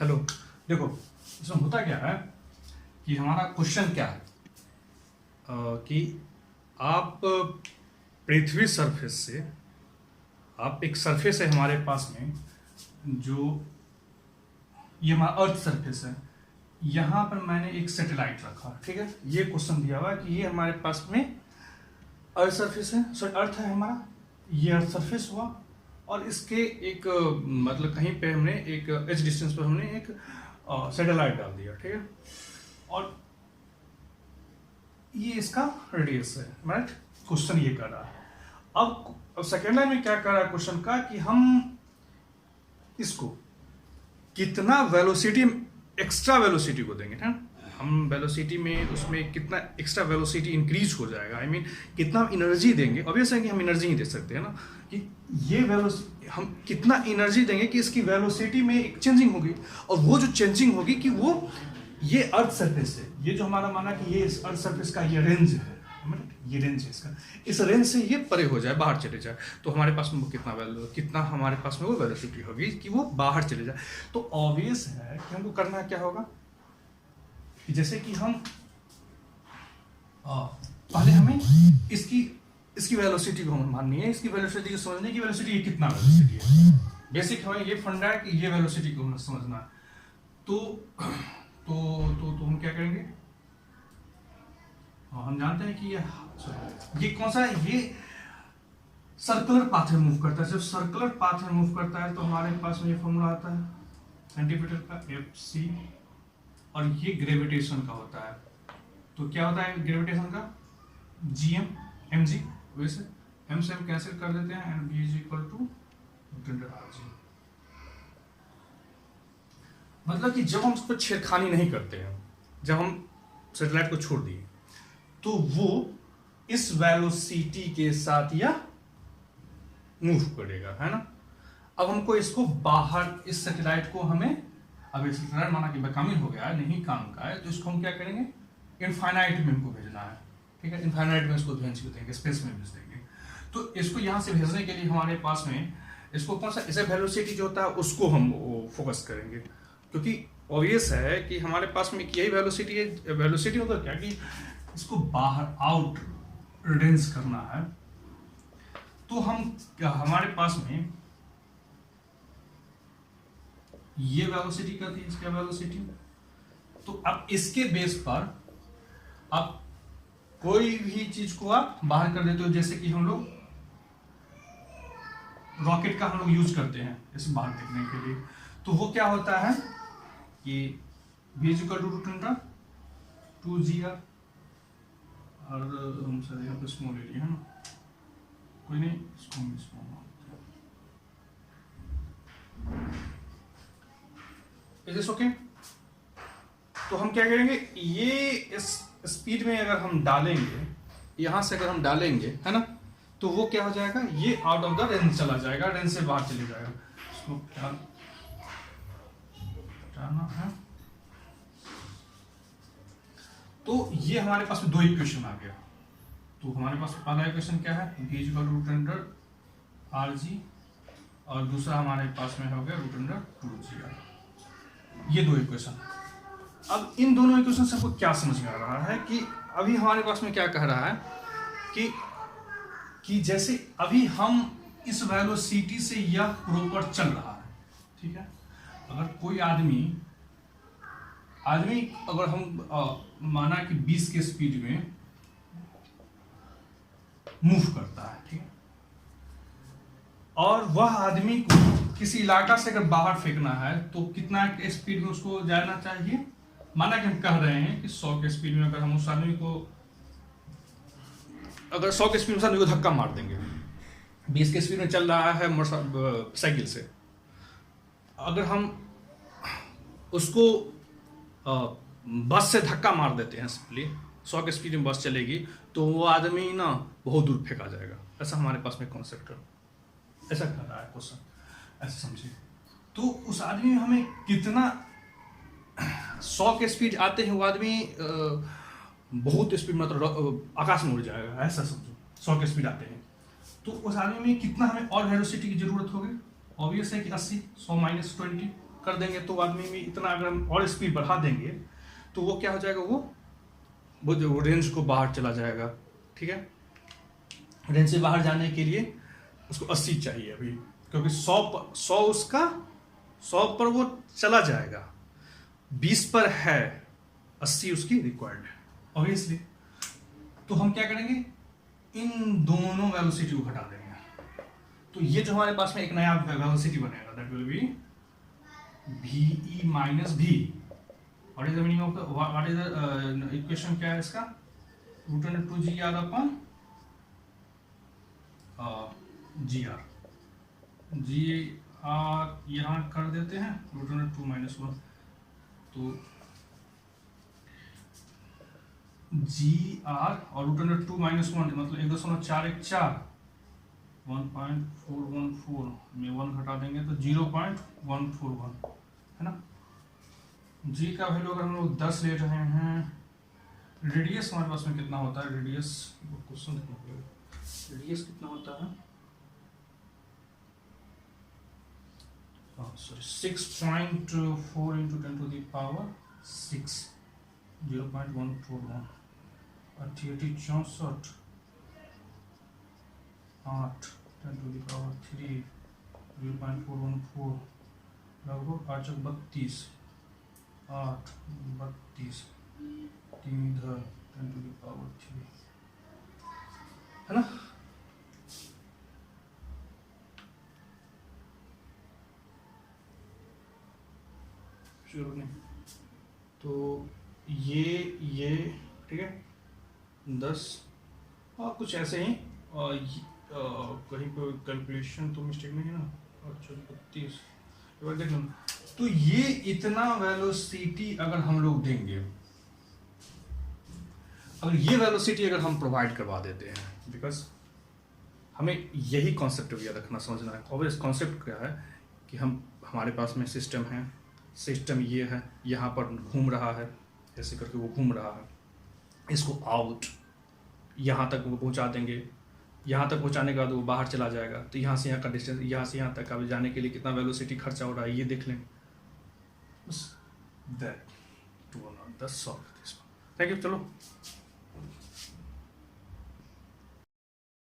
Hello, देखो इसमें होता क्या है कि हमारा क्वेश्चन क्या है कि आप पृथ्वी सरफेस से, आप एक सरफेस है हमारे पास में, जो ये हमारा अर्थ सरफेस है, यहाँ पर मैंने एक सैटेलाइट रखा, ठीक है। ये क्वेश्चन दिया हुआ है कि ये हमारे पास में अर्थ सरफेस है, सॉरी अर्थ है हमारा, ये अर्थ सरफेस हुआ और इसके एक मतलब कहीं पे हमने एक एच डिस्टेंस पर हमने एक सैटेलाइट डाल दिया, ठीक है। और ये इसका रेडियस है, राइट। क्वेश्चन ये कर रहा है। अब सेकेंड लाइन में क्या कर रहा है क्वेश्चन का कि हम इसको कितना वेलोसिटी, एक्स्ट्रा वेलोसिटी को देंगे, है। हम वेलोसिटी में उसमें कितना एक्स्ट्रा वेलोसिटी इंक्रीज हो जाएगा, आई मीन कितना एनर्जी देंगे। ऑब्वियस है कि हम एनर्जी ही दे सकते हैं ना, कि ये वेलोसिटी हम कितना एनर्जी देंगे कि इसकी वेलोसिटी में एक चेंजिंग होगी, और वो जो चेंजिंग होगी कि वो ये अर्थ सरफेस है, ये जो हमारा माना कि ये अर्थ सरफेस का ये रेंज है, ये रेंज है इसका, इस रेंज से ये परे हो जाए, बाहर चले जाए, तो हमारे पास में वो कितना हमारे पास में वो वेलोसिटी होगी कि वो बाहर चले जाए। तो ऑब्वियस है कि हमको करना क्या होगा कि जैसे कि हम पहले हमें इसकी वेलोसिटी को हमें माननी है, इसकी वेलोसिटी को समझने की, वेलोसिटी ये कितना वेलोसिटी है, बेसिक हमें ये फंडा है कि ये वेलोसिटी को हमें समझना है। तो हम क्या करेंगे, हम जानते हैं कि ये कौन सा है, ये सर्कुलर पाथ में मूव करता है। जब सर्कुलर पाथ में मूव करता है तो हमारे पास में ये फॉर्मूला आता है सेंटीमीटर का FC, और ये ग्रेविटेशन का होता है। तो क्या होता है ग्रेविटेशन का, GM mg, वैसे m से हम कैंसिल कर देते हैं, and v equal to √rg। मतलब कि जब हम उसको छेड़खानी नहीं करते हैं, जब हम सैटेलाइट को छोड़ दिए, तो वो इस वेलोसिटी के साथ या मूव करेगा, है ना। अब हमको इसको बाहर, इस सैटेलाइट को हमें, अब ये सैटेलाइट माना कि बेकामिल हो गया है, नहीं काम का है, तो इसको हम क्या करेंगे, इनफाइनाइट में हमको भेजना है, ठीक है। इनफाइनाइट में इसको भेज देंगे, स्पेस में भेज देंगे। तो इसको यहाँ से भेजने के लिए हमारे पास में इसको कौन सा, इसे वेलोसिटी जो होता है उसको हम फोकस करेंगे, क्योंकि ऑब्वियस है कि हमारे पास में यही वेलोसिटी है। वेलोसिटी होता क्या कि इसको बाहर आउट रेंज करना है। तो हमारे पास में ये वेलोसिटी क्या थी, इसका वेलोसिटी। तो अब इसके बेस पर आप कोई भी चीज को आप बाहर कर देते हो, जैसे कि हम लोग रॉकेट का हम लोग यूज करते हैं इसे बाहर फेंकने के लिए। तो वो क्या होता है कि v इक्वल टू √2gr, और हम सर यहाँ पे स्मॉल ले लिए है ना, कोई नहीं, स्मॉल इज दिस ओके। तो हम क्या करेंगे, ये इस स्पीड में अगर हम डालेंगे, यहां से अगर हम डालेंगे, है ना, तो वो क्या हो जाएगा, ये आउट ऑफ द रेंज चला जाएगा, रेंज से बाहर चले जाएगा। इसको हटाना है। तो ये हमारे पास में दो इक्वेशन आ गया। तो हमारे पास पहला इक्वेशन क्या है, v इक्वल टू √rg, और दूसरा हमारे पास में हो गया √2gr। ये दो इक्वेशन। अब इन दोनों इक्वेशन से आपको क्या समझ में आ रहा है कि अभी हमारे पास में क्या कह रहा है कि जैसे अभी हम इस वेलोसिटी से यह प्रॉपर चल रहा है, ठीक है। अगर कोई आदमी अगर हम माना कि 20 के स्पीड में मूव करता है, ठीक है, और वह आदमी को किसी इलाका से अगर बाहर फेंकना है तो कितना के स्पीड में उसको जाना चाहिए। माना कि हम कह रहे हैं कि 100 के स्पीड में अगर हम उस आदमी को, अगर 100 के स्पीड में उस आदमी को धक्का मार देंगे, 20 के स्पीड में चल रहा है साइकिल से, अगर हम उसको बस से धक्का मार देते हैं सिंपली, 100 के स्पीड में बस चलेगी, तो वो आदमी ना बहुत दूर फेंका जाएगा। ऐसा हमारे पास में कॉन्सेप्ट है, ऐसा कर रहा है क्वेश्चन, ऐसा समझिए। तो उस आदमी में हमें कितना, 100 के स्पीड आते हैं वो आदमी बहुत स्पीड, मतलब आकाश में उड़ जाएगा, ऐसा समझो। 100 के स्पीड आते हैं तो उस आदमी में कितना हमें और वेलोसिटी की जरूरत होगी। ऑब्वियस है कि 80, 100 - 20, कर देंगे तो आदमी में इतना, अगर हम और स्पीड बढ़ा देंगे तो वो क्या हो जाएगा, वो रेंज को बाहर चला जाएगा। ठीक है, रेंज से बाहर जाने के लिए उसको 80 चाहिए अभी, क्योंकि 100 उसका 100 पर वो चला जाएगा, 20 पर है, 80 उसकी रिक्वायर्ड है ऑब्वियसली। तो हम क्या करेंगे, इन दोनों वेलोसिटी को घटा देंगे। तो ये जो हमारे पास में एक नया वेलोसिटी बनेगा, that will be VE minus V। What is the meaning of what is the equation, क्या है इसका, √2GR अपन GR यहाँ कर देते हैं √2 माइनस 1, तो GR और √2 माइनस 1 मतलब 1.414, 1.414 में 1 घटा देंगे तो 0.141 है ना। G का वैल्यू अगर हम लोग 10 ले रहे हैं, रेडियस हमारे पास में कितना होता है, रेडियस क्वेश्चन रेडियस कितना होता है, sorry 6.4 into 10 to the power 6, 0.141, 64 8 10 to the power 3, 0.414, लगभग 8 32 3 इधर 10 to the power 3 है ना। तो ये ठीक है 10 और कुछ ऐसे ही, कहीं पर कैलकुलेशन तो मिस्टेक नहीं है ना, 32 देख लो। तो ये इतना वेलोसिटी अगर हम लोग देंगे, अगर ये वेलोसिटी अगर हम प्रोवाइड करवा देते हैं, बिकॉज हमें यही कॉन्सेप्ट याद रखना समझना है। ऑब्वियस कॉन्सेप्ट क्या है कि हमारे पास में सिस्टम है, सिस्टम ये है, यहाँ पर घूम रहा है, ऐसे करके वो घूम रहा है, इसको आउट यहाँ तक वो पहुँचा देंगे, यहाँ तक पहुँचाने के बाद वो बाहर चला जाएगा, तो यहाँ से यहाँ का डिस्टेंस, यहाँ से यहाँ तक अब जाने के लिए कितना वेलोसिटी खर्चा हो रहा है ये देख लें बस। That to not the solve this. Thank you, चलो।